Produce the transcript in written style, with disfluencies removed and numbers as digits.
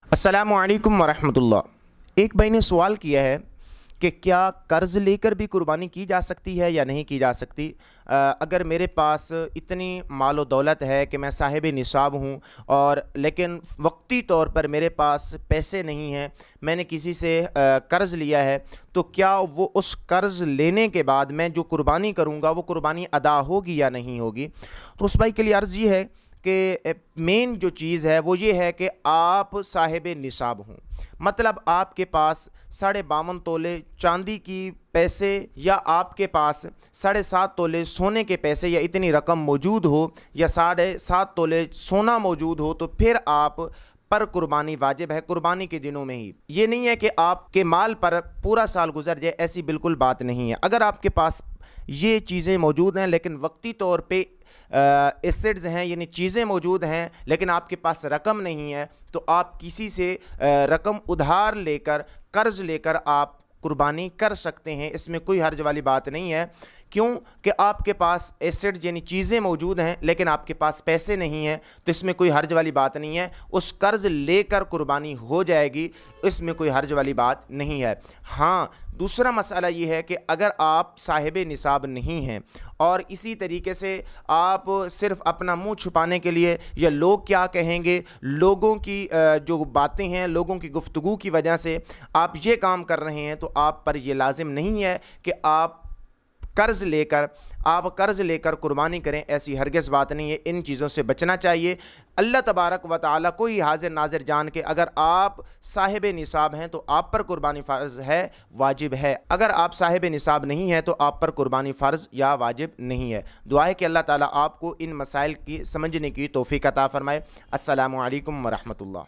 अस्सलामु अलैकुम वरहमतुल्लाह। एक भाई ने सवाल किया है कि क्या कर्ज़ लेकर भी कुर्बानी की जा सकती है या नहीं की जा सकती। अगर मेरे पास इतनी मालो दौलत है कि मैं साहिब निसाब हूँ और लेकिन वक्ती तौर पर मेरे पास पैसे नहीं हैं, मैंने किसी से कर्ज़ लिया है, तो क्या वो उस कर्ज़ लेने के बाद मैं जो कुर्बानी करूँगा वो कुर्बानी अदा होगी या नहीं होगी। तो उस भाई के लिए अर्ज़ ये है कि मेन जो चीज़ है वो ये है कि आप साहिब निसाब हों। मतलब आपके पास 52.5 तोले चांदी की पैसे या आपके पास 7.5 तोले सोने के पैसे या इतनी रकम मौजूद हो या 7.5 तोले सोना मौजूद हो, तो फिर आप पर कुर्बानी वाजिब है कुर्बानी के दिनों में ही। ये नहीं है कि आपके माल पर पूरा साल गुजर जाए, ऐसी बिल्कुल बात नहीं है। अगर आपके पास ये चीज़ें मौजूद हैं लेकिन वक्ती तौर पे एसेट्स हैं यानी चीज़ें मौजूद हैं लेकिन आपके पास रकम नहीं है, तो आप किसी से रकम उधार लेकर कर्ज़ लेकर आप कुर्बानी कर सकते हैं। इसमें कोई हर्ज वाली बात नहीं है। क्यों कि आपके पास एसेट्स यानी चीज़ें मौजूद हैं लेकिन आपके पास पैसे नहीं हैं, तो इसमें कोई हर्ज वाली बात नहीं है। उस कर्ज़ लेकर कुर्बानी हो जाएगी, इसमें कोई हर्ज वाली बात नहीं है। हाँ, दूसरा मसला ये है कि अगर आप साहिब निसाब नहीं हैं और इसी तरीके से आप सिर्फ अपना मुंह छुपाने के लिए या लोग क्या कहेंगे, लोगों की जो बातें हैं, लोगों की गुफ्तगू की वजह से आप ये काम कर रहे हैं, तो आप पर ये लाजिम नहीं है कि आप कर्ज़ लेकर कुर्बानी करें। ऐसी हरगिज़ बात नहीं है। इन चीज़ों से बचना चाहिए। अल्लाह तबारक व तआला को ही हाजिर नाजिर जान के अगर आप साहिब निसाब हैं तो आप पर कुर्बानी फ़र्ज़ है, वाजिब है। अगर आप साहिब निसाब नहीं हैं तो आप पर कुर्बानी फ़र्ज़ या वाजिब नहीं है। दुआ है कि अल्लाह ताला आपको इन मसाइल की समझने की तौफ़ीक़ अता फ़रमाए। अस्सलामु अलैकुम व रहमतुल्लाह।